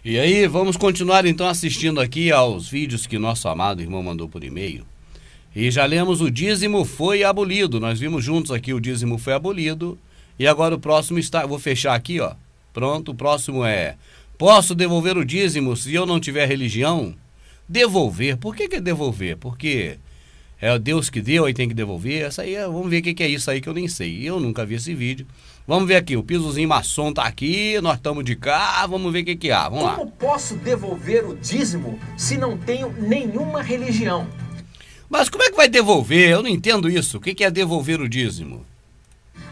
E aí, vamos continuar então assistindo aqui aos vídeos que nosso amado irmão mandou por e-mail. E já lemos o dízimo foi abolido. Nós vimos juntos aqui o dízimo foi abolido. E agora o próximo está... Vou fechar aqui, ó. Pronto, o próximo é... Posso devolver o dízimo se eu não tiver religião? Devolver. Por que é devolver? Porque é Deus que deu, aí tem que devolver. Essa aí, vamos ver o que é isso aí que eu nem sei. Eu nunca vi esse vídeo. Vamos ver aqui, o pisozinho maçom tá aqui, nós estamos de cá, vamos ver o que há. Vamos lá. Como posso devolver o dízimo se não tenho nenhuma religião? Mas como é que vai devolver? Eu não entendo isso. O que é devolver o dízimo?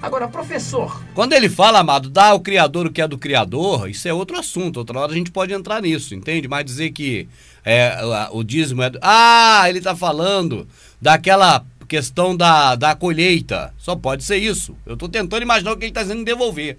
Agora, professor... Quando ele fala, amado, dá ao Criador o que é do Criador, isso é outro assunto. Outra hora a gente pode entrar nisso, entende? Mas dizer que o dízimo é... Ah, ele tá falando daquela questão da colheita. Só pode ser isso. Eu tô tentando imaginar o que ele tá dizendo em devolver.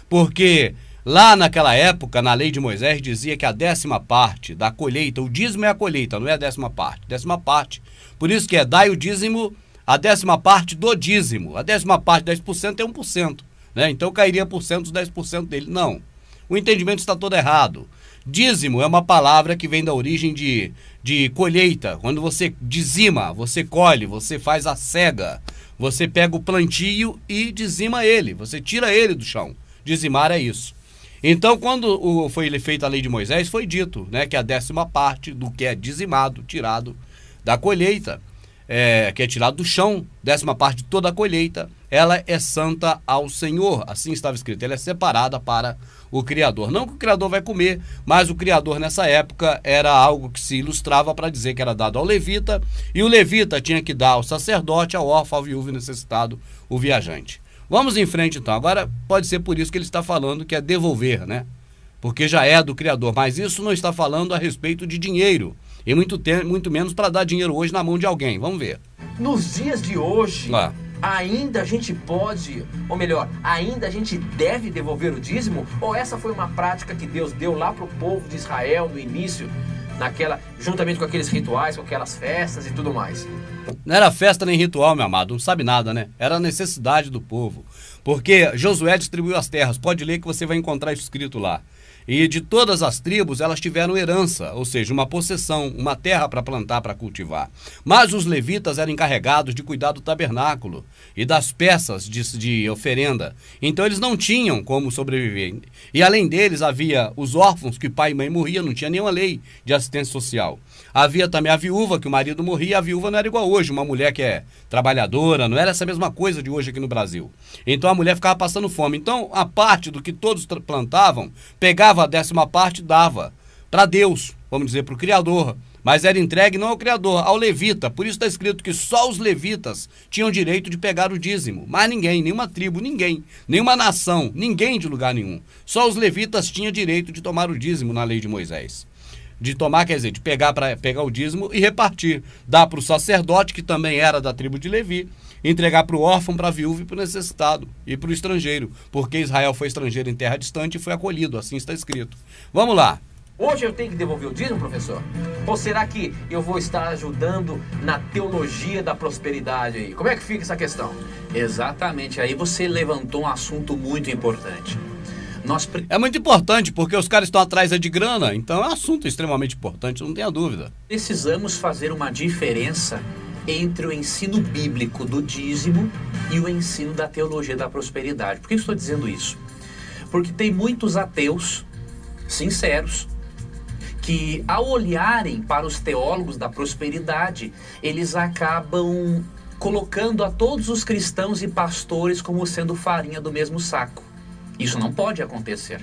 Porque lá naquela época, na lei de Moisés, dizia que a 10ª parte da colheita, o dízimo é a colheita, não é a 10ª parte. 10ª parte. Por isso que dai o dízimo... A 10ª parte do dízimo. A 10ª parte, 10% é 1%. Né? Então cairia por cento dos 10% dele. Não. O entendimento está todo errado. Dízimo é uma palavra que vem da origem de colheita. Quando você dizima, você colhe, você faz a cega. Você pega o plantio e dizima ele. Você tira ele do chão. Dizimar é isso. Então, quando foi feita a lei de Moisés, foi dito, né, que a 10ª parte do que é dizimado, tirado da colheita, que é tirado do chão, 10ª parte de toda a colheita, ela é santa ao Senhor. Assim estava escrito, ela é separada para o Criador. Não que o Criador vai comer, mas o Criador nessa época era algo que se ilustrava para dizer que era dado ao levita, e o levita tinha que dar ao sacerdote, ao órfão, ao viúvo e necessitado, o viajante. Vamos em frente então. Agora pode ser por isso que ele está falando que é devolver, né? Porque já é do Criador, mas isso não está falando a respeito de dinheiro. E muito menos para dar dinheiro hoje na mão de alguém. Vamos ver. Nos dias de hoje, ainda a gente pode, ou melhor, ainda a gente deve devolver o dízimo? Ou essa foi uma prática que Deus deu lá para o povo de Israel no início, juntamente com aqueles rituais, com aquelas festas e tudo mais? Não era festa nem ritual, meu amado, não sabe nada, né? Era a necessidade do povo. Porque Josué distribuiu as terras, pode ler que você vai encontrar isso escrito lá. E de todas as tribos, elas tiveram herança, ou seja, uma possessão, uma terra para plantar, para cultivar. Mas os levitas eram encarregados de cuidar do tabernáculo e das peças de oferenda. Então eles não tinham como sobreviver. E além deles, havia os órfãos, que pai e mãe morriam, não tinha nenhuma lei de assistência social. Havia também a viúva, que o marido morria, a viúva não era igual hoje, uma mulher que é trabalhadora, não era essa mesma coisa de hoje aqui no Brasil. Então a mulher ficava passando fome. Então a parte do que todos plantavam, pegava a 10ª parte, dava para Deus, vamos dizer, para o Criador. Mas era entregue não ao Criador, ao levita. Por isso está escrito que só os levitas tinham direito de pegar o dízimo. Mas ninguém, nenhuma tribo, ninguém, nenhuma nação, ninguém de lugar nenhum. Só os levitas tinham direito de tomar o dízimo na lei de Moisés. De tomar, quer dizer, de pegar o dízimo e repartir. Dar para o sacerdote, que também era da tribo de Levi, entregar para o órfão, para a viúva e para o necessitado. E para o estrangeiro, porque Israel foi estrangeiro em terra distante e foi acolhido, assim está escrito. Vamos lá. Hoje eu tenho que devolver o dízimo, professor? Ou será que eu vou estar ajudando na teologia da prosperidade aí? Como é que fica essa questão? Exatamente, aí você levantou um assunto muito importante. É muito importante, porque os caras estão atrás de grana, então é um assunto extremamente importante, não tenha dúvida. Precisamos fazer uma diferença entre o ensino bíblico do dízimo e o ensino da teologia da prosperidade. Por que eu estou dizendo isso? Porque tem muitos ateus sinceros que, ao olharem para os teólogos da prosperidade, eles acabam colocando a todos os cristãos e pastores como sendo farinha do mesmo saco. Isso não pode acontecer.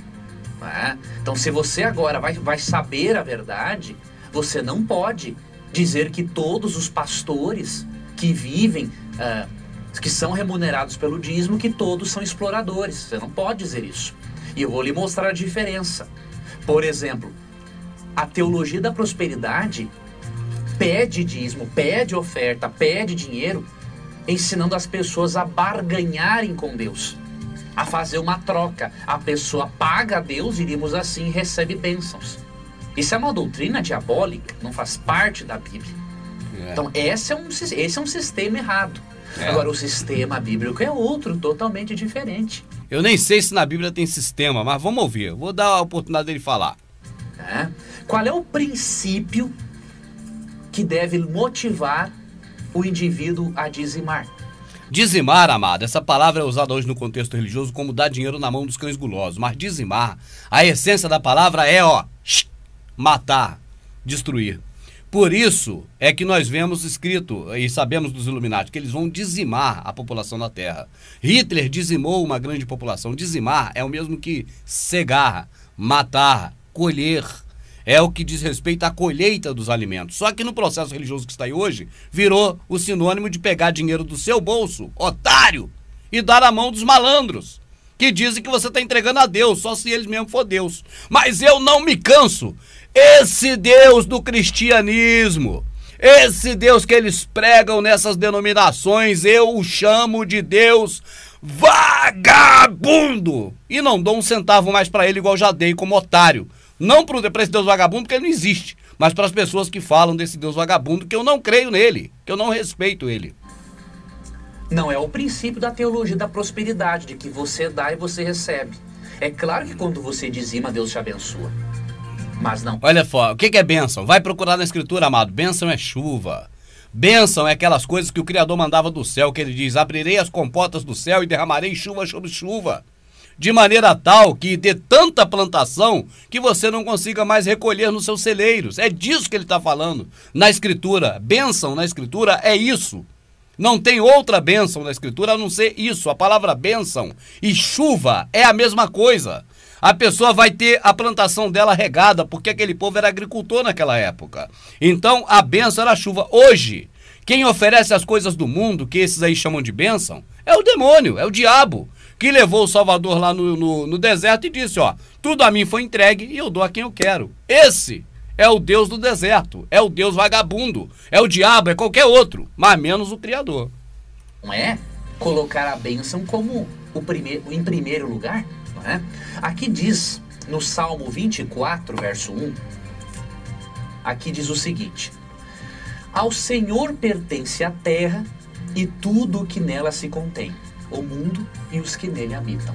Né? Então, se você agora vai saber a verdade, você não pode dizer que todos os pastores que vivem, que são remunerados pelo dízimo, que todos são exploradores. Você não pode dizer isso. E eu vou lhe mostrar a diferença. Por exemplo, a teologia da prosperidade pede dízimo, pede oferta, pede dinheiro, ensinando as pessoas a barganharem com Deus, a fazer uma troca. A pessoa paga a Deus, diríamos assim, e recebe bênçãos. Isso é uma doutrina diabólica, não faz parte da Bíblia. Então esse é um sistema errado. Agora o sistema bíblico é outro, totalmente diferente. Eu nem sei se na Bíblia tem sistema, mas vamos ouvir. Vou dar a oportunidade dele falar. né? Qual é o princípio que deve motivar o indivíduo a dizimar? Dizimar, amado, essa palavra é usada hoje no contexto religioso como dar dinheiro na mão dos cães gulosos. Mas dizimar, a essência da palavra é, matar, destruir. Por isso é que nós vemos escrito, e sabemos dos Illuminati, que eles vão dizimar a população da Terra. Hitler dizimou uma grande população. Dizimar é o mesmo que cegar, matar, colher. É o que diz respeito à colheita dos alimentos. Só que no processo religioso que está aí hoje, virou o sinônimo de pegar dinheiro do seu bolso, otário, e dar à mão dos malandros, que dizem que você está entregando a Deus, só se eles mesmo for Deus. Mas eu não me canso. Esse Deus do cristianismo, esse Deus que eles pregam nessas denominações, eu o chamo de Deus vagabundo. E não dou um centavo mais para ele igual já dei como otário. Não para esse Deus vagabundo, porque ele não existe, mas para as pessoas que falam desse Deus vagabundo, que eu não creio nele, que eu não respeito ele. Não é o princípio da teologia da prosperidade, de que você dá e você recebe. É claro que quando você dizima, Deus te abençoa. Mas não. Olha só, o que é bênção? Vai procurar na Escritura, amado. Bênção é chuva. Bênção é aquelas coisas que o Criador mandava do céu, que ele diz: abrirei as comportas do céu e derramarei chuva sobre chuva. De maneira tal que dê tanta plantação que você não consiga mais recolher nos seus celeiros. É disso que ele está falando na Escritura. Bênção na Escritura é isso. Não tem outra bênção na Escritura a não ser isso. A palavra bênção e chuva é a mesma coisa. A pessoa vai ter a plantação dela regada, porque aquele povo era agricultor naquela época. Então a bênção era a chuva. Hoje, quem oferece as coisas do mundo, que esses aí chamam de bênção, é o demônio, é o diabo, que levou o Salvador lá no deserto e disse: tudo a mim foi entregue e eu dou a quem eu quero. Esse é o Deus do deserto, é o Deus vagabundo, é o diabo, é qualquer outro, mas menos o Criador. Não é colocar a bênção como em primeiro lugar, não é? Aqui diz, no Salmo 24, verso 1, aqui diz o seguinte: ao Senhor pertence a terra e tudo o que nela se contém, o mundo e os que nele habitam.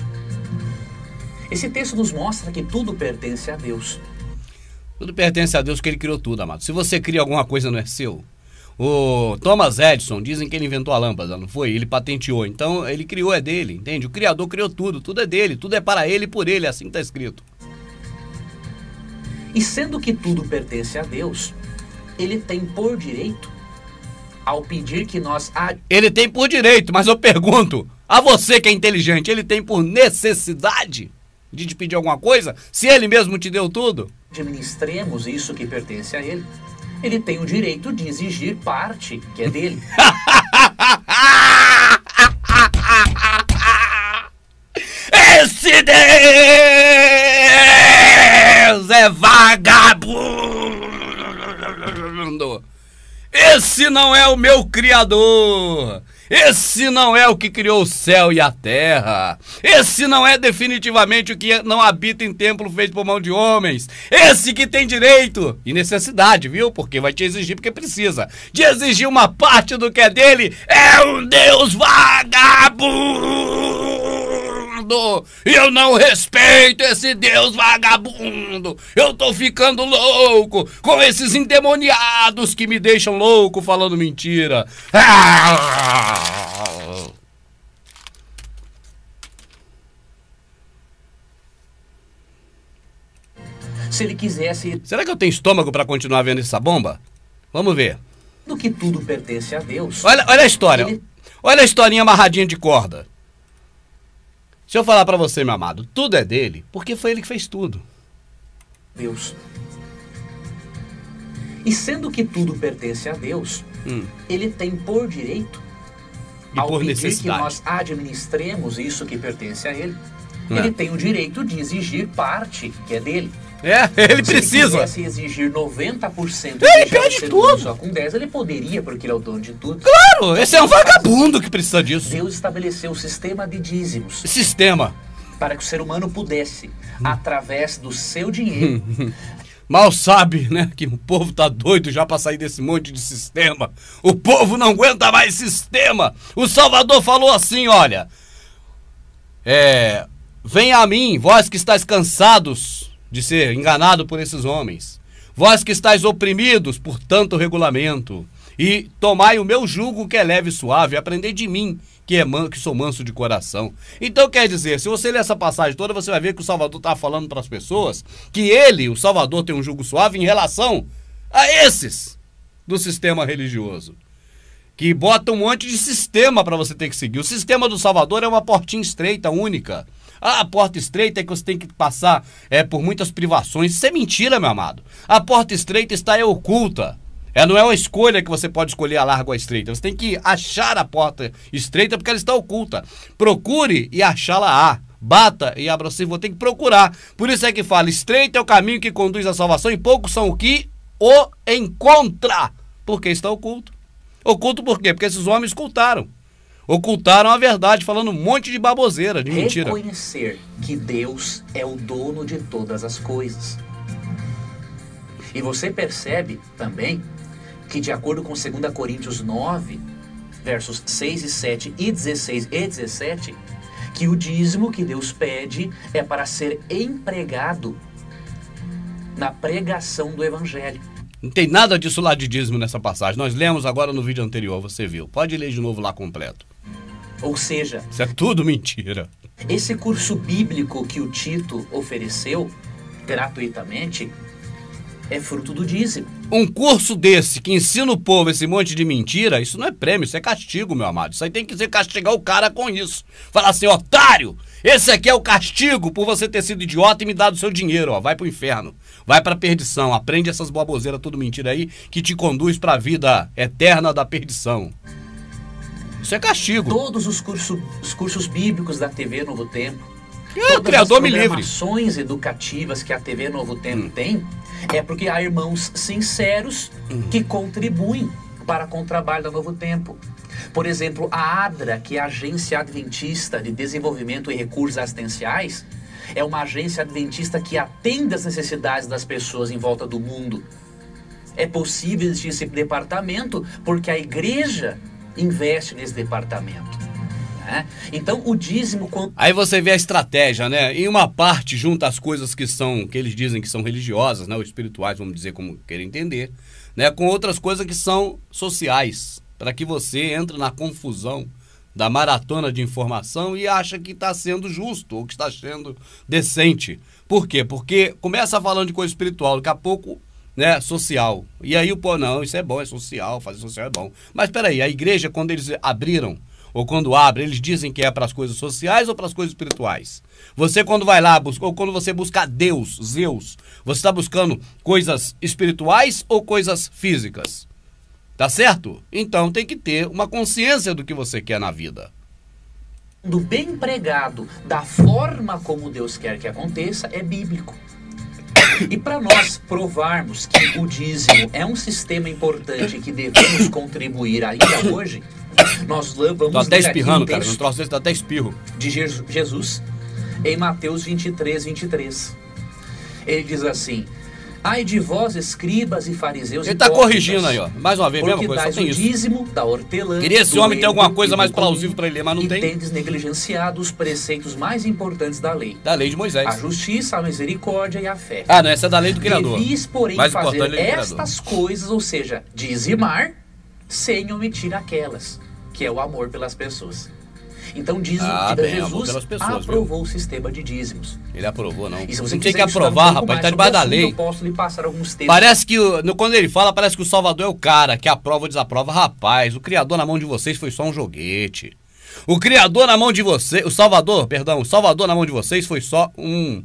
Esse texto nos mostra que tudo pertence a Deus. Tudo pertence a Deus, que ele criou tudo, amado. Se você cria alguma coisa, não é seu. O Thomas Edison, dizem que ele inventou a lâmpada, não foi? Ele patenteou, então ele criou, é dele, entende? O Criador criou tudo, tudo é dele, tudo é para ele e por ele, é assim que está escrito. E sendo que tudo pertence a Deus, ele tem por direito, ao pedir que nós... Ele tem por direito, mas eu pergunto, a você que é inteligente, ele tem por necessidade de te pedir alguma coisa? Se ele mesmo te deu tudo? Administremos isso que pertence a ele. Ele tem o direito de exigir parte que é dele. Esse Deus é vagabundo. Esse não é o meu Criador. Esse não é o que criou o céu e a terra. Esse não é definitivamente o que não habita em templo feito por mão de homens. Esse que tem direito e necessidade, viu? Porque vai te exigir, porque precisa de exigir uma parte do que é dele. É um Deus vagabundo. Eu não respeito esse Deus vagabundo. Eu tô ficando louco com esses endemoniados que me deixam louco falando mentira. Se ele quisesse... Será que eu tenho estômago para continuar vendo essa bomba? Vamos ver. Do que tudo pertence a Deus. Olha a história. Olha a historinha amarradinha de corda. Se eu falar para você, meu amado, tudo é dele, porque foi ele que fez tudo. Deus. E sendo que tudo pertence a Deus, ele tem por direito, e ao por pedir necessidade, que nós administremos isso que pertence a ele, ele tem o direito de exigir parte que é dele. Ele precisa. Se ele quisesse exigir 90%, ele pede tudo. Só com 10, ele poderia, porque ele é o dono de tudo. Claro, esse é um vagabundo que precisa disso. Deus estabeleceu o sistema de dízimos. Sistema. Para que o ser humano pudesse, através do seu dinheiro... Mal sabe, né, que o povo tá doido já para sair desse monte de sistema. O povo não aguenta mais sistema. O Salvador falou assim, olha... Venha a mim, vós que estáis cansados de ser enganado por esses homens. Vós que estáis oprimidos por tanto regulamento, e tomai o meu jugo que é leve e suave, aprendei de mim, que sou manso de coração. Então quer dizer, se você ler essa passagem toda, você vai ver que o Salvador está falando para as pessoas que ele, o Salvador, tem um jugo suave em relação a esses do sistema religioso, que bota um monte de sistema para você ter que seguir. O sistema do Salvador é uma portinha estreita, única. A porta estreita é que você tem que passar por muitas privações. Isso é mentira, meu amado. A porta estreita está oculta. Não é uma escolha que você pode escolher a larga ou a estreita. Você tem que achar a porta estreita porque ela está oculta. Procure e achá-la. Bata e abra. Você vai ter que procurar. Por isso é que fala, estreito é o caminho que conduz à salvação e poucos são o que o encontra. Porque está oculto. Oculto por quê? Porque esses homens ocultaram a verdade, falando um monte de baboseira, de mentira. Reconhecer que Deus é o dono de todas as coisas. E você percebe também que, de acordo com 2 Coríntios 9, versos 6 e 7 e 16 e 17, que o dízimo que Deus pede é para ser empregado na pregação do Evangelho. Não tem nada disso lá de dízimo nessa passagem. Nós lemos agora no vídeo anterior, você viu. Pode ler de novo lá completo. Ou seja... Isso é tudo mentira. Esse curso bíblico que o Tito ofereceu gratuitamente é fruto do dízimo. Um curso desse que ensina o povo esse monte de mentira, isso não é prêmio, isso é castigo, meu amado. Isso aí tem que castigar o cara com isso. Falar assim, otário, esse aqui é o castigo por você ter sido idiota e me dado o seu dinheiro, ó. Vai pro inferno, vai pra perdição, aprende essas baboseiras, tudo mentira aí, que te conduz pra vida eterna da perdição. Isso é castigo. Todos os cursos bíblicos da TV Novo Tempo, o Criador me livre. As programações educativas que a TV Novo Tempo tem, é porque há irmãos sinceros que contribuem com o trabalho da Novo Tempo. Por exemplo, a ADRA, que é a Agência Adventista de Desenvolvimento e Recursos Assistenciais, é uma agência adventista que atende às necessidades das pessoas em volta do mundo. É possível existir esse departamento porque a igreja investe nesse departamento. Então o dízimo... Aí você vê a estratégia, né? Em uma parte junta as coisas que eles dizem que são religiosas, né? Ou espirituais, vamos dizer como querem entender, né? Com outras coisas que são sociais, para que você entre na confusão da maratona de informação e acha que está sendo justo ou que está sendo decente. Por quê? Porque começa falando de coisa espiritual, daqui a pouco, né, social. E aí o pô, não, isso é bom, é social, fazer social é bom. Mas peraí, a igreja, quando eles abriram, ou quando abre, eles dizem que é para as coisas sociais ou para as coisas espirituais? Você quando vai lá, ou quando você busca Deus, Zeus, você está buscando coisas espirituais ou coisas físicas? Tá certo? Então tem que ter uma consciência do que você quer na vida. Do bem empregado, da forma como Deus quer que aconteça, é bíblico. E para nós provarmos que o dízimo é um sistema importante que devemos contribuir ainda hoje, nós vamos tô até espirrando, cara. Não troço desse, tá até espirro. De Jesus, em Mateus 23, 23. Ele diz assim: ai de vós, escribas e fariseus. Ele tá corrigindo aí, ó. Mais uma vez, mesma coisa, só tem isso. Dízimo da hortelã, queria esse homem ter alguma coisa mais plausível para ele ler, mas não tem. E tendes negligenciado os preceitos mais importantes da lei. Da lei de Moisés. A justiça, a misericórdia e a fé. Ah, não, essa é da lei do Criador. Devis, porém, fazer estas coisas, ou seja, dizimar, sem omitir aquelas, que é o amor pelas pessoas. Então dízimo, Jesus aprovou o sistema de dízimos. Ele aprovou, não. E se você não tem que aprovar, rapaz, tá debaixo da lei. Eu posso lhe passar alguns textos. Parece que, quando ele fala, parece que o Salvador é o cara que aprova ou desaprova. Rapaz, o Criador na mão de vocês foi só um joguete. O Criador na mão de vocês, o Salvador na mão de vocês foi só um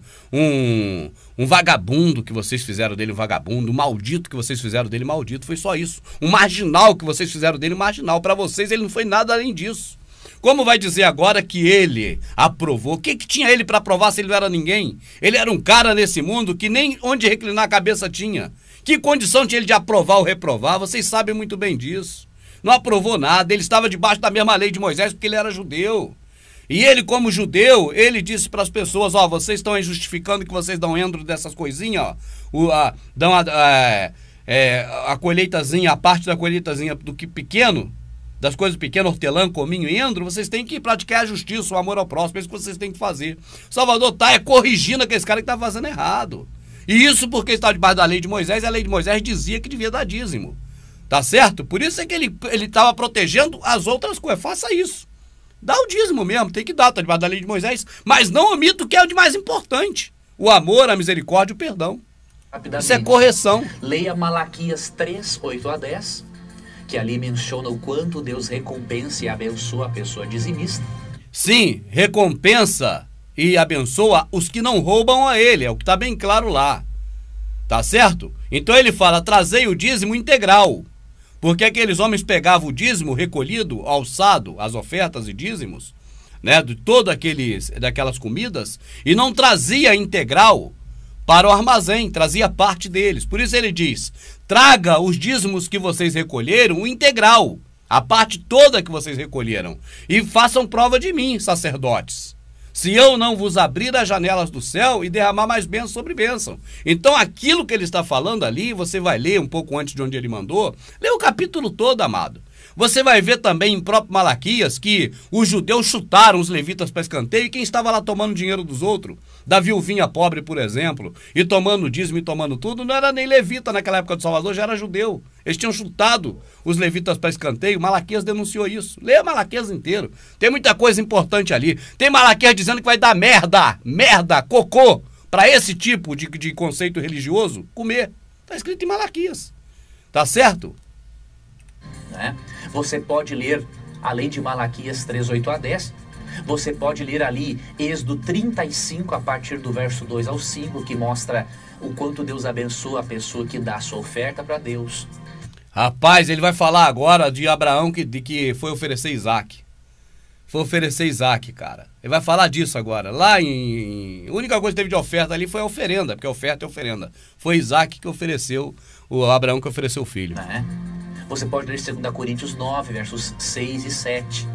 vagabundo que vocês fizeram dele um vagabundo, um maldito que vocês fizeram dele maldito, foi só isso. Um marginal que vocês fizeram dele marginal. Para vocês ele não foi nada além disso. Como vai dizer agora que ele aprovou? O que tinha ele para aprovar se ele não era ninguém? Ele era um cara nesse mundo que nem onde reclinar a cabeça tinha. Que condição tinha ele de aprovar ou reprovar? Vocês sabem muito bem disso. Não aprovou nada, ele estava debaixo da mesma lei de Moisés porque ele era judeu. E ele, como judeu, ele disse para as pessoas, ó, vocês estão aí justificando que vocês dão endro dessas coisinhas, ó, dão a colheitazinha, a parte da colheitazinha do que pequeno, das coisas pequenas, hortelã, cominho e endro, vocês têm que praticar a justiça, o amor ao próximo, é isso que vocês têm que fazer. Salvador tá corrigindo aqueles caras que tá fazendo errado. E isso porque está debaixo da lei de Moisés, e a lei de Moisés dizia que devia dar dízimo. Tá certo? Por isso é que ele estava protegendo as outras coisas. Faça isso. Dá o dízimo mesmo, tem que dar, tá debaixo da lei de Moisés, mas não omita o que é o de mais importante. O amor, a misericórdia e o perdão. Isso é correção. Leia Malaquias 3, 8 a 10, que ali menciona o quanto Deus recompensa e abençoa a pessoa dizimista. Sim, recompensa e abençoa os que não roubam a ele, é o que está bem claro lá. Tá certo? Então ele fala, trazei o dízimo integral. Porque aqueles homens pegavam o dízimo recolhido, alçado, as ofertas e dízimos, né, de daquelas comidas, e não trazia integral para o armazém, trazia parte deles. Por isso ele diz, traga os dízimos que vocês recolheram, o integral, a parte toda que vocês recolheram, e façam prova de mim, sacerdotes, se eu não vos abrir as janelas do céu e derramar mais bênção sobre bênção. Então aquilo que ele está falando ali, você vai ler um pouco antes de onde ele mandou, lê o capítulo todo, amado. Você vai ver também em próprio Malaquias que os judeus chutaram os levitas para escanteio, e quem estava lá tomando dinheiro dos outros, da viuvinha pobre, por exemplo, e tomando dízimo e tomando tudo, não era nem levita naquela época do Salvador, já era judeu. Eles tinham chutado os levitas para escanteio. Malaquias denunciou isso. Leia Malaquias inteiro. Tem muita coisa importante ali. Tem Malaquias dizendo que vai dar merda, cocô, para esse tipo de conceito religioso comer. Está escrito em Malaquias. Tá certo? Né? Você pode ler, além de Malaquias 3, 8 a 10, você pode ler ali Êxodo 35, a partir do verso 2 ao 5, que mostra o quanto Deus abençoa a pessoa que dá a sua oferta para Deus. Rapaz, ele vai falar agora de Abraão que foi oferecer Isaac. Foi oferecer Isaac, cara. Ele vai falar disso agora. Lá a única coisa que teve de oferta ali foi a oferenda, porque a oferta é oferenda. Foi Isaac que ofereceu, o Abraão que ofereceu o filho. Você pode ler 2 Coríntios 9, versos 6 e 7.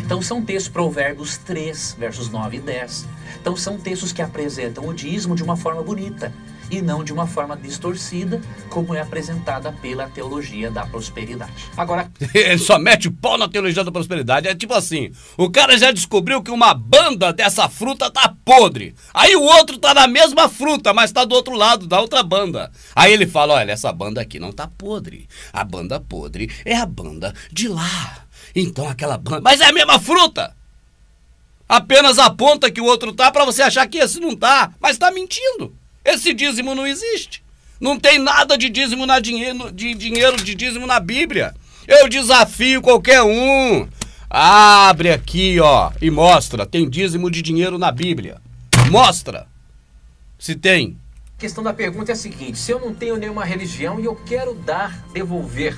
Então são textos, Provérbios 3, versos 9 e 10. Então são textos que apresentam o dízimo de uma forma bonita e não de uma forma distorcida, como é apresentada pela teologia da prosperidade. Agora, ele só mete o pau na teologia da prosperidade. É tipo assim, o cara já descobriu que uma banda dessa fruta tá podre. Aí o outro tá na mesma fruta, mas tá do outro lado, da outra banda. Aí ele fala, olha, essa banda aqui não tá podre. A banda podre é a banda de lá. Então aquela banda... Mas é a mesma fruta! Apenas aponta que o outro tá pra você achar que esse não tá. Mas tá mentindo. Esse dízimo não existe. Não tem nada de dízimo de dízimo na Bíblia. Eu desafio qualquer um. Abre aqui, ó, e mostra. Tem dízimo de dinheiro na Bíblia. Mostra. Se tem. A questão da pergunta é a seguinte: se eu não tenho nenhuma religião e eu quero devolver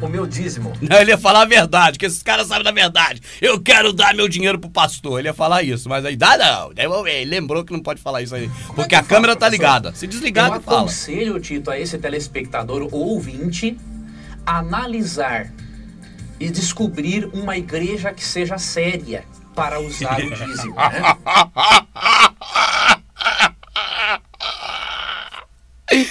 o meu dízimo. Não, ele ia falar a verdade, que esses caras sabem da verdade. Eu quero dar meu dinheiro pro pastor. Ele ia falar isso, mas aí dá não. Ele lembrou que não pode falar isso aí, porque a câmera tá ligada. Se desligar, eu fala. Aconselho, Tito, a esse telespectador ou ouvinte analisar e descobrir uma igreja que seja séria para usar o dízimo, né?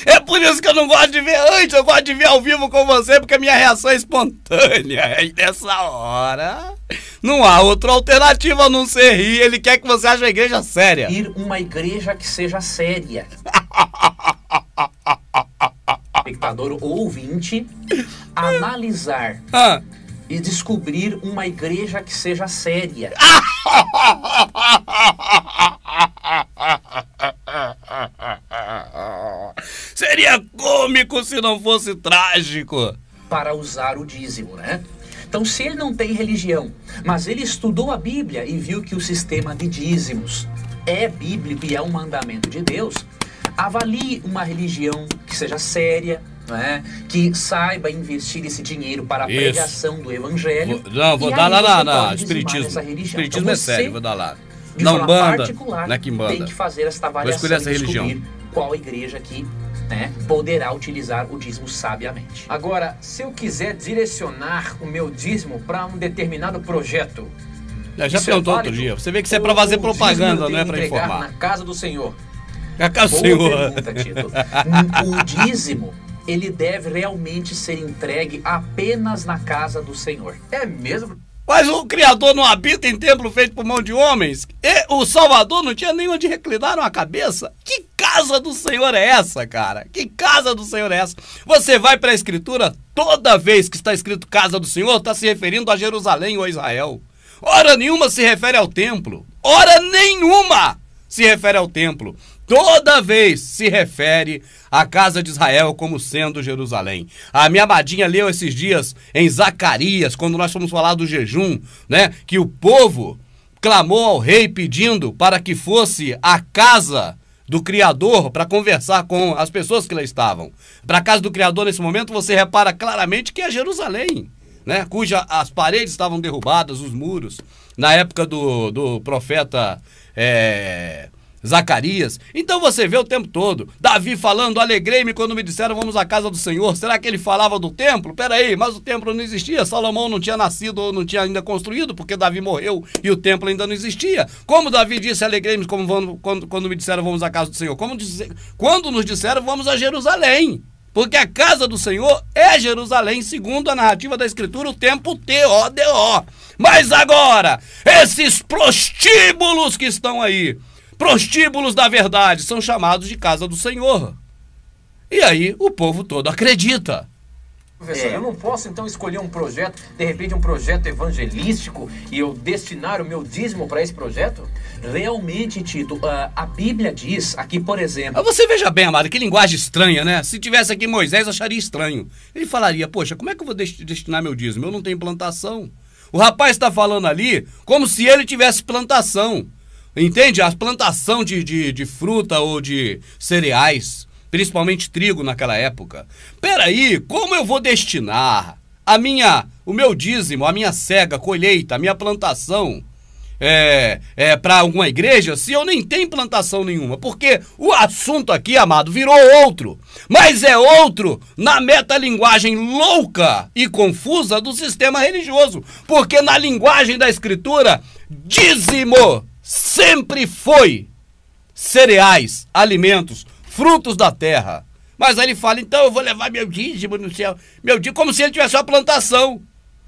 É por isso que eu não gosto de ver antes, eu gosto de ver ao vivo com você, porque a minha reação é espontânea. E nessa hora, não há outra alternativa a não ser rir. Ele quer que você ache a igreja séria. Ir uma igreja que seja séria. Espectador ou ouvinte, analisar e descobrir uma igreja que seja séria. Seria cômico se não fosse trágico. Para usar o dízimo, né? Então, se ele não tem religião, mas ele estudou a Bíblia e viu que o sistema de dízimos é bíblico e é um mandamento de Deus, avalie uma religião que seja séria, né? Que saiba investir esse dinheiro para a pregação do evangelho. Vou dar lá na Espiritismo. Espiritismo então, é sério, vou dar lá. Não banda, na Quimbanda. Tem que fazer esta avaliação essa religião. Qual igreja que poderá utilizar o dízimo sabiamente. Agora, se eu quiser direcionar o meu dízimo para um determinado projeto... Já perguntou outro dia. Você vê que isso é para fazer propaganda, não é para informar. Na casa do Senhor. Na casa do Senhor. Pergunta, Tito. O dízimo ele deve realmente ser entregue apenas na casa do Senhor. É mesmo? Mas o Criador não habita em templo feito por mão de homens? E o Salvador não tinha nem onde reclinar a cabeça? Que casa do Senhor é essa, cara? Que casa do Senhor é essa? Você vai para a Escritura, toda vez que está escrito casa do Senhor, está se referindo a Jerusalém ou a Israel. Hora nenhuma se refere ao templo. Hora nenhuma se refere ao templo. Toda vez se refere à casa de Israel como sendo Jerusalém. A minha amadinha leu esses dias em Zacarias, quando nós fomos falar do jejum, né? Que o povo clamou ao rei pedindo para que fosse a casa do Criador para conversar com as pessoas que lá estavam. Para a casa do Criador, nesse momento, você repara claramente que é Jerusalém, né? Cuja as paredes estavam derrubadas, os muros, na época do profeta Zacarias. Então você vê o tempo todo Davi falando, alegrei-me quando me disseram vamos à casa do Senhor. Será que ele falava do templo? Peraí, mas o templo não existia, Salomão não tinha nascido ou não tinha ainda construído, porque Davi morreu e o templo ainda não existia. Como Davi disse, alegrei-me quando me disseram vamos à casa do Senhor? Quando nos disseram vamos a Jerusalém, porque a casa do Senhor é Jerusalém, segundo a narrativa da Escritura, o tempo T-O-D-O. Mas agora, esses prostíbulos que estão aí, prostíbulos da verdade, são chamados de casa do Senhor. E aí o povo todo acredita. Professor, eu não posso então escolher um projeto, de repente um projeto evangelístico, e eu destinar o meu dízimo para esse projeto? Realmente, Tito, a Bíblia diz aqui, por exemplo... Você veja bem, amado, que linguagem estranha, né? Se tivesse aqui Moisés, acharia estranho. Ele falaria, poxa, como é que eu vou destinar meu dízimo? Eu não tenho plantação. O rapaz está falando ali como se ele tivesse plantação. Entende? A plantação de fruta ou de cereais, principalmente trigo naquela época. Peraí, como eu vou destinar o meu dízimo, a minha cega, colheita, a minha plantação para alguma igreja se eu nem tenho plantação nenhuma? Porque o assunto aqui, amado, virou outro. Mas é outro na metalinguagem louca e confusa do sistema religioso. Porque na linguagem da Escritura, dízimo sempre foi cereais, alimentos, frutos da terra. Mas aí ele fala, então eu vou levar meu dízimo no céu, meu dízimo, como se ele tivesse uma plantação.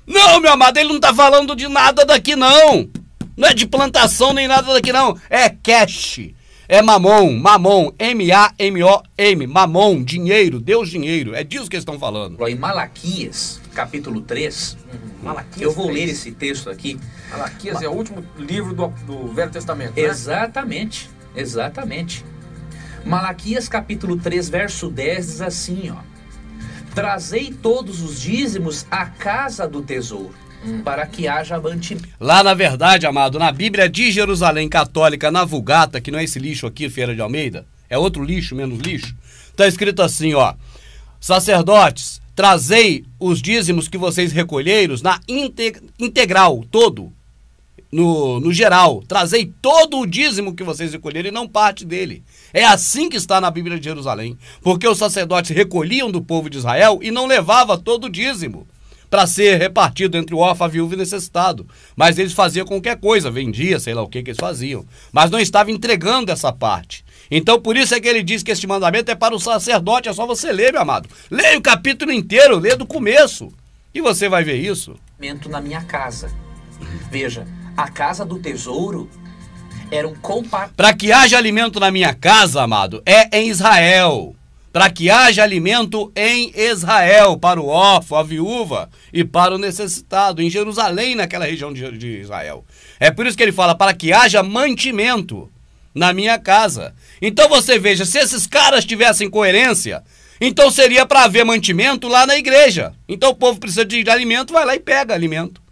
Não, meu amado, ele não está falando de nada daqui não. Não é de plantação nem nada daqui não. É cash, é mamon, M-A-M-O-M, mamon, dinheiro, Deus dinheiro. É disso que eles estão falando. Em Malaquias, capítulo 3, Malaquias eu vou 3. ler esse texto aqui. Malaquias é o último livro do Velho Testamento, né? Exatamente, exatamente. Malaquias capítulo 3, verso 10 diz assim, ó: trazei todos os dízimos à casa do tesouro, para que haja mantimento. Lá, na verdade, amado, na Bíblia de Jerusalém Católica, na Vulgata, que não é esse lixo aqui, Feira de Almeida, é outro lixo, menos lixo, tá escrito assim, ó: sacerdotes, trazei os dízimos que vocês recolheram na integral, todo, no geral, trazei todo o dízimo que vocês recolheram e não parte dele. É assim que está na Bíblia de Jerusalém, porque os sacerdotes recolhiam do povo de Israel e não levava todo o dízimo para ser repartido entre o órfão, a viúva e necessitado. Mas eles faziam qualquer coisa, vendia, sei lá o que eles faziam. Mas não estavam entregando essa parte. Então por isso é que ele diz que este mandamento é para o sacerdote. É só você ler, meu amado. Leia o capítulo inteiro, lê do começo. E você vai ver isso. Na minha casa. Veja, a casa do tesouro era um compartimento. Para que haja alimento na minha casa, amado, é em Israel. Para que haja alimento em Israel, para o órfão, a viúva e para o necessitado, em Jerusalém, naquela região de Israel. É por isso que ele fala, para que haja mantimento na minha casa. Então você veja, se esses caras tivessem coerência, então seria para haver mantimento lá na igreja. Então o povo precisa de alimento, vai lá e pega alimento.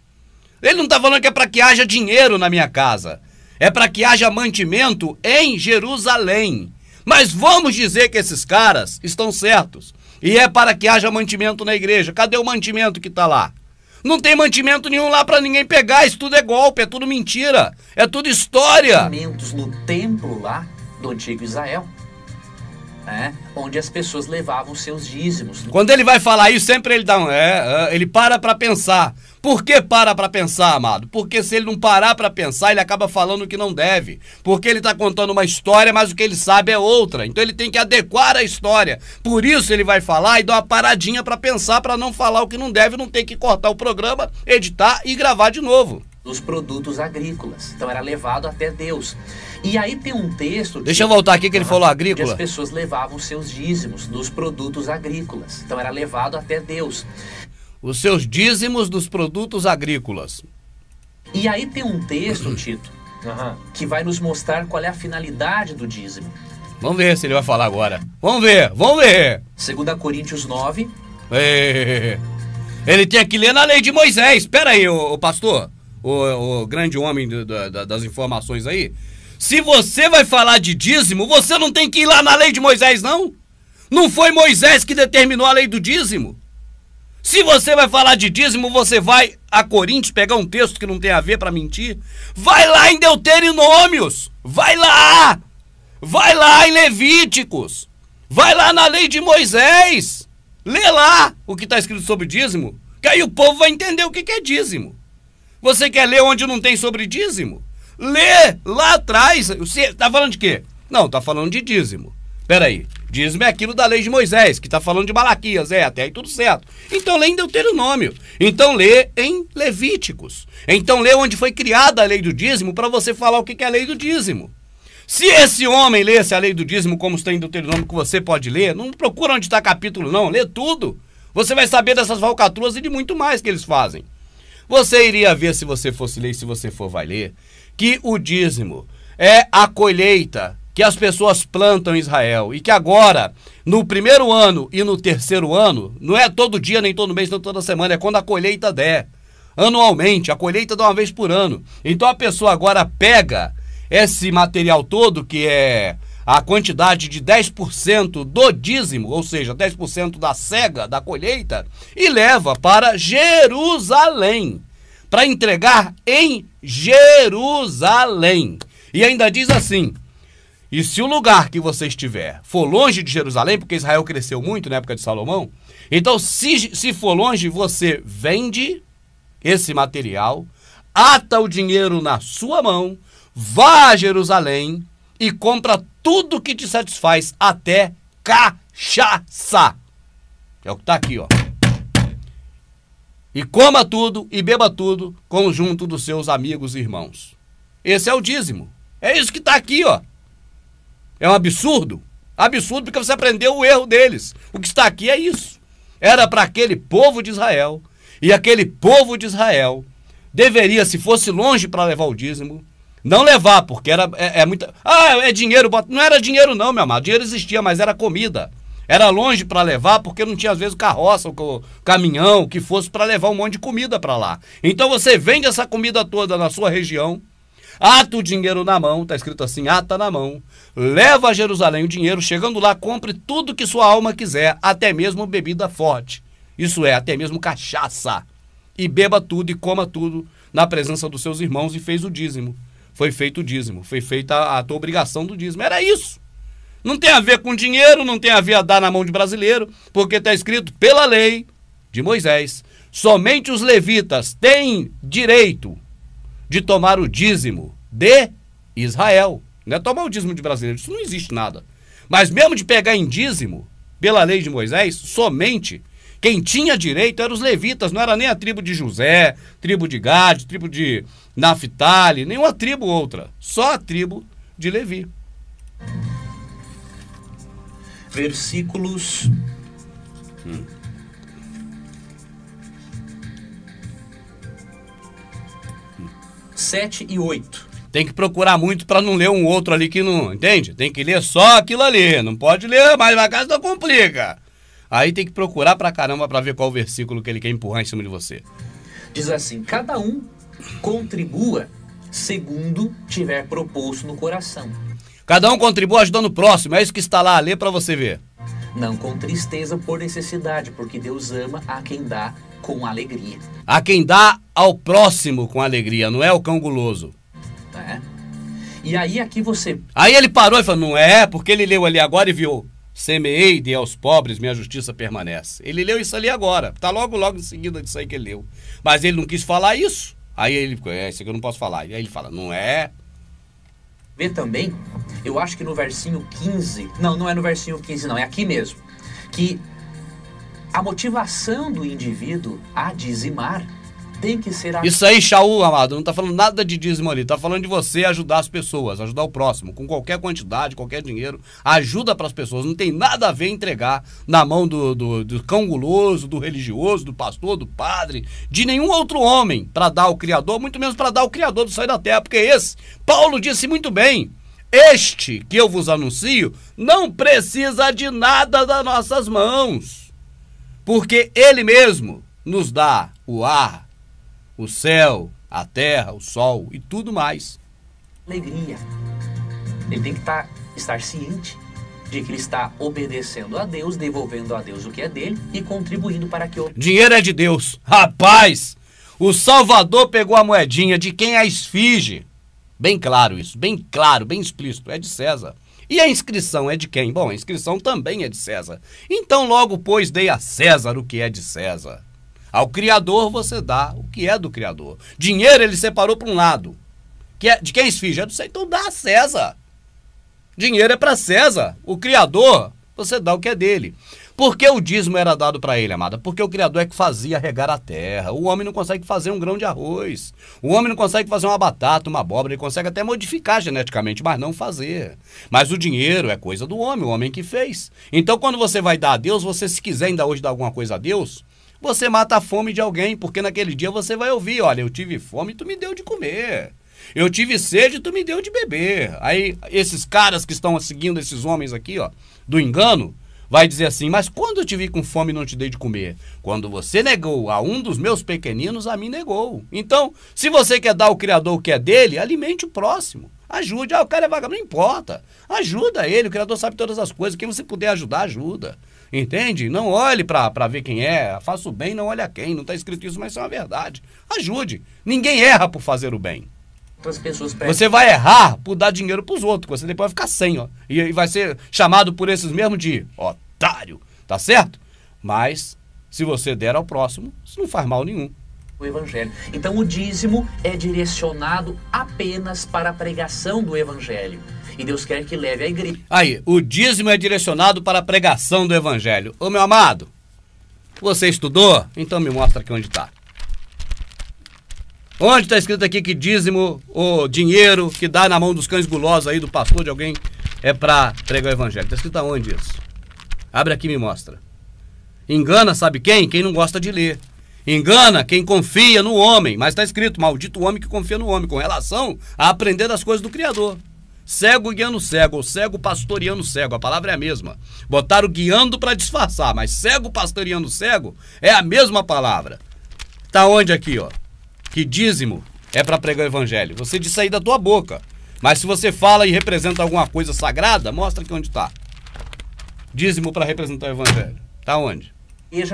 Ele não está falando que é para que haja dinheiro na minha casa. É para que haja mantimento em Jerusalém. Mas vamos dizer que esses caras estão certos. E é para que haja mantimento na igreja. Cadê o mantimento que está lá? Não tem mantimento nenhum lá para ninguém pegar. Isso tudo é golpe, é tudo mentira. É tudo história. No templo lá do antigo Israel. onde as pessoas levavam seus dízimos. Quando ele vai falar isso, sempre ele dá ele para pensar. Por que para pensar, amado? Porque se ele não parar para pensar, ele acaba falando o que não deve. Porque ele está contando uma história, mas o que ele sabe é outra. Então ele tem que adequar a história. Por isso ele vai falar e dá uma paradinha para pensar, para não falar o que não deve, não ter que cortar o programa, editar e gravar de novo. Dos produtos agrícolas. Então era levado até Deus. E aí tem um texto... Deixa eu voltar aqui que ele falou agrícola. As pessoas levavam seus dízimos dos produtos agrícolas. Então era levado até Deus. Os seus dízimos dos produtos agrícolas. E aí tem um texto, Tito, que vai nos mostrar qual é a finalidade do dízimo. Vamos ver se ele vai falar agora. Vamos ver. 2 Coríntios 9. Ele tem que ler na lei de Moisés. Espera aí, o pastor, o grande homem das informações aí. Se você vai falar de dízimo, você não tem que ir lá na lei de Moisés, não? Não foi Moisés que determinou a lei do dízimo? Se você vai falar de dízimo, você vai a Coríntios pegar um texto que não tem a ver para mentir? Vai lá em Deuteronômios! Vai lá em Levíticos! Vai lá na lei de Moisés! Lê lá o que está escrito sobre dízimo, que aí o povo vai entender o que é dízimo. Você quer ler onde não tem sobre dízimo? Lê lá atrás. Você tá falando de quê? Não, tá falando de dízimo. Peraí, dízimo é aquilo da lei de Moisés, que tá falando de Malaquias, até aí tudo certo. Então lê em Deuteronômio, então lê em Levíticos, então lê onde foi criada a lei do dízimo para você falar o que é a lei do dízimo. Se esse homem lesse a lei do dízimo como está em Deuteronômio, que você pode ler, não procura onde está capítulo não, lê tudo. Você vai saber dessas falcatruas e de muito mais que eles fazem. Você iria ver, se você fosse ler, se você for vai ler, que o dízimo é a colheita que as pessoas plantam em Israel e que agora, no primeiro ano e no terceiro ano, não é todo dia, nem todo mês, nem toda semana, é quando a colheita der. Anualmente, a colheita dá uma vez por ano. Então a pessoa agora pega esse material todo, que é a quantidade de 10% do dízimo, ou seja, 10% da cega da colheita, e leva para Jerusalém, para entregar em Jerusalém. E ainda diz assim: e se o lugar que você estiver for longe de Jerusalém, porque Israel cresceu muito na época de Salomão, então se for longe, você vende esse material, ata o dinheiro na sua mão, vá a Jerusalém e compra tudo que te satisfaz, até cachaça. É o que está aqui, ó. E coma tudo e beba tudo conjunto dos seus amigos e irmãos. Esse é o dízimo. É isso que está aqui, ó. É um absurdo. Absurdo porque você aprendeu o erro deles. O que está aqui é isso. Era para aquele povo de Israel. E aquele povo de Israel deveria, se fosse longe para levar o dízimo, não levar, porque é muita... é dinheiro. Não era dinheiro não, meu amado. Dinheiro existia, mas era comida. Era longe para levar, porque não tinha às vezes carroça, ou caminhão, que fosse para levar um monte de comida para lá. Então você vende essa comida toda na sua região, ata o dinheiro na mão, tá escrito assim, ata na mão, leva a Jerusalém o dinheiro, chegando lá, compre tudo que sua alma quiser, até mesmo bebida forte. Isso é, até mesmo cachaça. E beba tudo e coma tudo na presença dos seus irmãos, e fez o dízimo. Foi feito o dízimo, foi feita a tua obrigação do dízimo. Era isso. Não tem a ver com dinheiro, não tem a ver a dar na mão de brasileiro, porque está escrito pela lei de Moisés, somente os levitas têm direito de tomar o dízimo de Israel. Não é tomar o dízimo de brasileiro, isso não existe nada. Mas mesmo de pegar em dízimo, pela lei de Moisés, somente quem tinha direito eram os levitas, não era nem a tribo de José, tribo de Gade, tribo de Naphtali, nenhuma tribo outra, só a tribo de Levi. Versículos 7 e 8. Tem que procurar muito para não ler um outro ali que não... Entende? Tem que ler só aquilo ali. Não pode ler mais na casa, não complica. Aí tem que procurar pra caramba para ver qual o versículo que ele quer empurrar em cima de você. Diz assim: cada um contribua segundo tiver proposto no coração. Cada um contribua ajudando o próximo. É isso que está lá. Lê para você ver. Não com tristeza por necessidade, porque Deus ama a quem dá com alegria. A quem dá ao próximo com alegria, não é o cão guloso. É. E aí aqui você... Aí ele parou e falou, não é, porque ele leu ali agora e viu Semeei, dei aos pobres, minha justiça permanece. Ele leu isso ali agora. Tá logo em seguida disso aí que ele leu. Mas ele não quis falar isso. Aí ele ficou, isso aqui eu não posso falar. E aí ele fala, não é... Vê também, eu acho que no versinho 15... Não é no versinho 15 não, é aqui mesmo. Que a motivação do indivíduo a dizimar tem que ser... Isso aí, Shaul, amado, não tá falando nada de dízimo ali. Tá falando de você ajudar as pessoas, ajudar o próximo. Com qualquer quantidade, qualquer dinheiro. Ajuda pras pessoas. Não tem nada a ver entregar na mão do cão guloso, do religioso, do pastor, do padre, de nenhum outro homem para dar ao Criador, muito menos para dar ao Criador do céu e da terra. Porque esse, Paulo disse muito bem, este que eu vos anuncio não precisa de nada das nossas mãos. Porque ele mesmo nos dá o ar, o céu, a terra, o sol e tudo mais. Alegria. Ele tem que estar ciente de que ele está obedecendo a Deus, devolvendo a Deus o que é dele e contribuindo para que o... Dinheiro é de Deus. Rapaz, o Salvador pegou a moedinha de quem é a esfinge. Bem claro isso, bem claro, bem explícito. É de César. E a inscrição é de quem? Bom, a inscrição também é de César. Então logo, pois, dei a César o que é de César. Ao Criador você dá o que é do Criador. Dinheiro ele separou para um lado. De quem é esfinge? É do César. Então dá a César. Dinheiro é para César. O Criador, você dá o que é dele. Por que o dízimo era dado para ele, amada? Porque o Criador é que fazia regar a terra. O homem não consegue fazer um grão de arroz. O homem não consegue fazer uma batata, uma abóbora. Ele consegue até modificar geneticamente, mas não fazer. Mas o dinheiro é coisa do homem, o homem que fez. Então quando você vai dar a Deus, você se quiser ainda hoje dar alguma coisa a Deus, você mata a fome de alguém, porque naquele dia você vai ouvir, olha, eu tive fome e tu me deu de comer. Eu tive sede e tu me deu de beber. Aí esses caras que estão seguindo esses homens aqui, ó, do engano, vai dizer assim, mas quando eu te vi com fome e não te dei de comer? Quando você negou a um dos meus pequeninos, a mim negou. Então, se você quer dar ao Criador o que é dele, alimente o próximo. Ajude. O cara é vagabundo, não importa. Ajuda ele, o Criador sabe todas as coisas. Quem você puder ajudar, ajuda. Entende? Não olhe pra ver quem é. Faça o bem, não olhe a quem. Não está escrito isso, mas isso é uma verdade. Ajude. Ninguém erra por fazer o bem. Você vai errar por dar dinheiro pros outros. Você depois vai ficar sem, ó. E vai ser chamado por esses mesmos de otário. Tá certo? Mas, se você der ao próximo, isso não faz mal nenhum. O Evangelho. Então o dízimo é direcionado apenas para a pregação do Evangelho. E Deus quer que leve a igreja. Aí, o dízimo é direcionado para a pregação do Evangelho. Ô meu amado, você estudou? Então me mostra aqui onde está. Onde está escrito aqui que dízimo, o dinheiro que dá na mão dos cães gulosos aí, do pastor, de alguém, é para pregar o Evangelho? Está escrito aonde isso? Abre aqui e me mostra. Engana, sabe quem? Quem não gosta de ler. Engana quem confia no homem. Mas está escrito, maldito o homem que confia no homem, com relação a aprender das coisas do Criador. Cego guiando cego, ou cego pastoreando cego, a palavra é a mesma. Botaram guiando para disfarçar, mas cego pastoreando cego é a mesma palavra. Tá onde aqui, ó? Que dízimo é para pregar o Evangelho. Você disse aí da tua boca. Mas se você fala e representa alguma coisa sagrada, mostra aqui onde está. Dízimo para representar o Evangelho. Tá onde?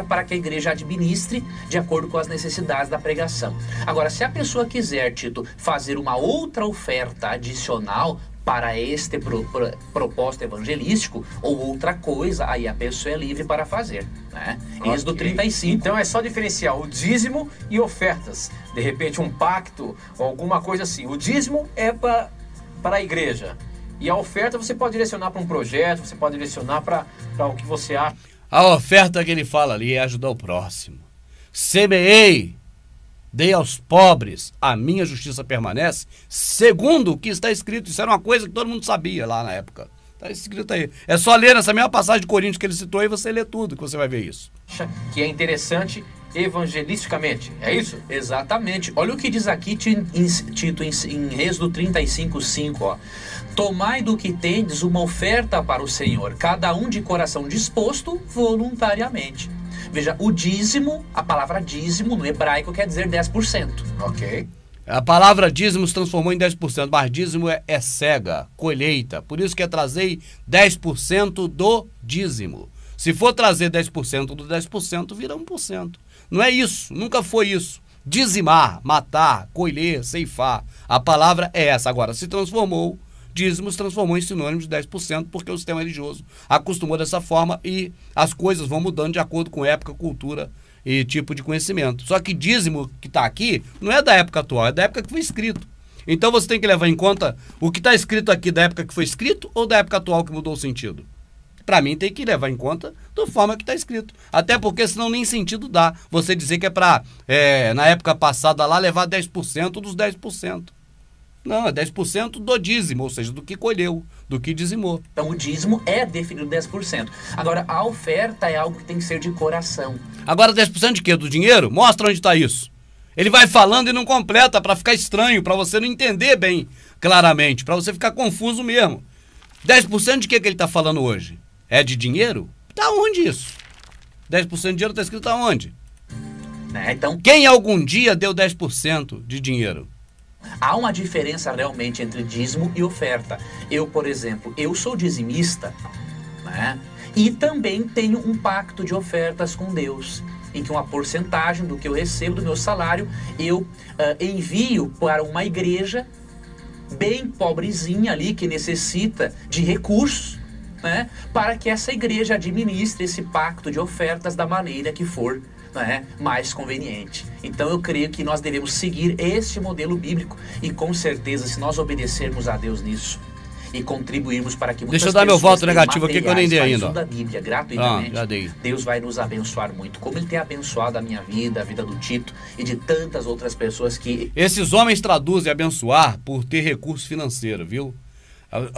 Para que a igreja administre de acordo com as necessidades da pregação. Agora, se a pessoa quiser, Tito, fazer uma outra oferta adicional para este propósito evangelístico ou outra coisa, aí a pessoa é livre para fazer, né? Okay. Êxodo 35. Então é só diferenciar o dízimo e ofertas. De repente um pacto ou alguma coisa assim. O dízimo é para a igreja. E a oferta você pode direcionar para um projeto, você pode direcionar para o que você acha. A oferta que ele fala ali é ajudar o próximo. Semeei, dei aos pobres, a minha justiça permanece, segundo o que está escrito. Isso era uma coisa que todo mundo sabia lá na época. Está escrito aí. É só ler essa mesma passagem de Coríntios que ele citou e você lê tudo, que você vai ver isso. Que é interessante evangelisticamente, é isso? Exatamente. Olha o que diz aqui, Tito, em Êxodo 35, 5, ó. Tomai do que tendes uma oferta para o Senhor, cada um de coração disposto voluntariamente. Veja, o dízimo, a palavra dízimo no hebraico quer dizer 10%. Ok. A palavra dízimo se transformou em 10%, mas dízimo é cega, colheita. Por isso que trazei 10% do dízimo. Se for trazer 10% do 10%, vira 1%. Não é isso, nunca foi isso. Dizimar, matar, colher, ceifar. A palavra é essa. Agora, se transformou dízimo se transformou em sinônimo de 10%, porque o sistema religioso acostumou dessa forma e as coisas vão mudando de acordo com época, cultura e tipo de conhecimento. Só que dízimo que está aqui não é da época atual, é da época que foi escrito. Então você tem que levar em conta o que está escrito aqui da época que foi escrito ou da época atual que mudou o sentido. Para mim tem que levar em conta da forma que está escrito. Até porque senão nem sentido dá você dizer que é para, na época passada lá, levar 10% dos 10%. Não, é 10% do dízimo, ou seja, do que colheu, do que dizimou. Então o dízimo é definido 10%. Agora, a oferta é algo que tem que ser de coração. Agora 10% de quê? Do dinheiro? Mostra onde está isso. Ele vai falando e não completa para ficar estranho, para você não entender bem claramente, para você ficar confuso mesmo. 10% de que ele está falando hoje? É de dinheiro? Tá onde isso? 10% de dinheiro está escrito aonde? Então, quem algum dia deu 10% de dinheiro? Há uma diferença realmente entre dízimo e oferta. Eu, por exemplo, eu sou dizimista, né? E também tenho um pacto de ofertas com Deus, em que uma porcentagem do que eu recebo do meu salário, eu envio para uma igreja bem pobrezinha ali, que necessita de recursos, né, para que essa igreja administre esse pacto de ofertas da maneira que for, né, mais conveniente. Então eu creio que nós devemos seguir este modelo bíblico e com certeza, se nós obedecermos a Deus nisso e contribuirmos para que muitas Deixa eu dar meu voto negativo aqui que eu nem dei ainda. Da Bíblia, gratuitamente, já dei. Deus vai nos abençoar muito, como Ele tem abençoado a minha vida, a vida do Tito e de tantas outras pessoas que... Esses homens traduzem abençoar por ter recurso financeiro, viu?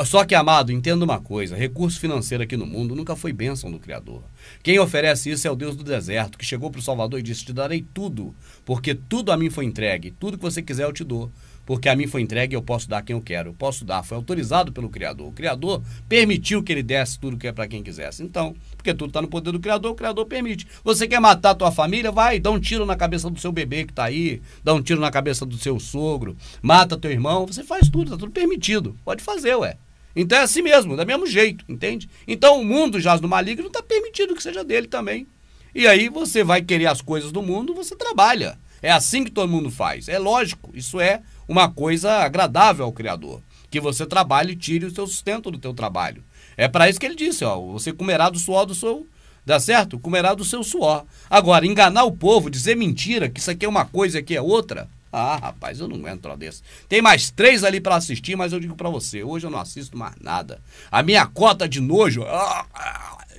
Só que, amado, entenda uma coisa, recurso financeiro aqui no mundo nunca foi bênção do Criador. Quem oferece isso é o Deus do deserto, que chegou para o Salvador e disse: te darei tudo, porque tudo a mim foi entregue, tudo que você quiser eu te dou, porque a mim foi entregue e eu posso dar a quem eu quero, eu posso dar, foi autorizado pelo Criador. O Criador permitiu que ele desse tudo que é para quem quisesse. Então, porque tudo está no poder do Criador, o Criador permite. Você quer matar a tua família? Vai, dá um tiro na cabeça do seu bebê que está aí, dá um tiro na cabeça do seu sogro, mata teu irmão, você faz tudo, está tudo permitido, pode fazer, ué. Então é assim mesmo, do mesmo jeito, entende? Então o mundo jaz no maligno, não está permitido que seja dele também. E aí você vai querer as coisas do mundo, você trabalha. É assim que todo mundo faz, é lógico, isso é uma coisa agradável ao Criador, que você trabalhe e tire o seu sustento do teu trabalho. É para isso que ele disse, ó, você comerá do suor do seu, dá certo? Comerá do seu suor. Agora, enganar o povo, dizer mentira, que isso aqui é uma coisa e aqui é outra, ah, rapaz, eu não entro desse. Tem mais 3 ali para assistir, mas eu digo para você, hoje eu não assisto mais nada. A minha cota de nojo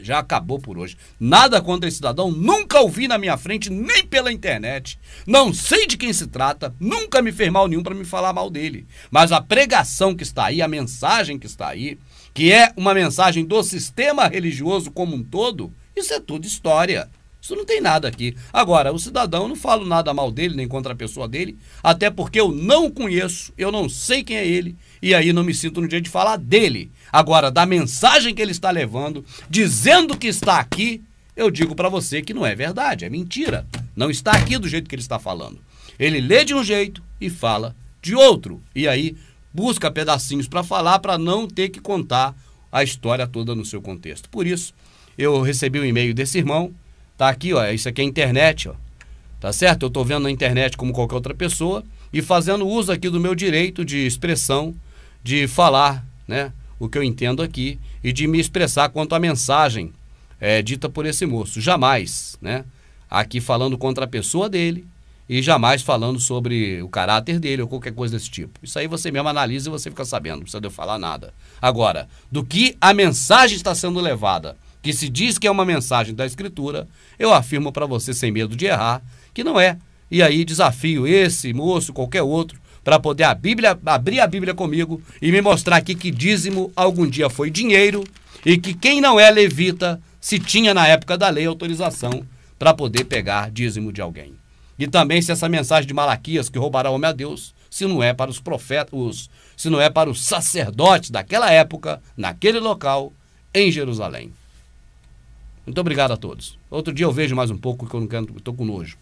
já acabou por hoje. Nada contra esse cidadão, nunca ouvi na minha frente, nem pela internet. Não sei de quem se trata, nunca me fez mal nenhum para me falar mal dele. Mas a pregação que está aí, a mensagem que está aí, que é uma mensagem do sistema religioso como um todo, isso é tudo história. Isso não tem nada aqui. Agora, o cidadão, eu não falo nada mal dele, nem contra a pessoa dele, até porque eu não conheço, eu não sei quem é ele, e aí não me sinto no dia de falar dele. Agora, da mensagem que ele está levando, dizendo que está aqui, eu digo para você que não é verdade, é mentira. Não está aqui do jeito que ele está falando. Ele lê de um jeito e fala de outro. E aí busca pedacinhos para falar, para não ter que contar a história toda no seu contexto. Por isso, eu recebi um e-mail desse irmão. Tá aqui, ó, isso aqui é internet, ó. Tá certo? Eu tô vendo na internet como qualquer outra pessoa e fazendo uso aqui do meu direito de expressão, de falar, né, o que eu entendo aqui e de me expressar quanto à mensagem dita por esse moço. Jamais, né, aqui falando contra a pessoa dele e jamais falando sobre o caráter dele ou qualquer coisa desse tipo. Isso aí você mesmo analisa e você fica sabendo, não precisa de eu falar nada. Agora, do que a mensagem está sendo levada, que se diz que é uma mensagem da Escritura, eu afirmo para você sem medo de errar, que não é. E aí desafio esse moço, qualquer outro, para poder abrir a Bíblia comigo e me mostrar aqui que dízimo algum dia foi dinheiro e que quem não é levita, se tinha na época da lei autorização para poder pegar dízimo de alguém. E também se essa mensagem de Malaquias, que roubará homem a Deus, se não é para os profetas, se não é para os sacerdotes daquela época, naquele local, em Jerusalém. Muito obrigado a todos. Outro dia eu vejo mais um pouco, que eu não quero, estou com nojo.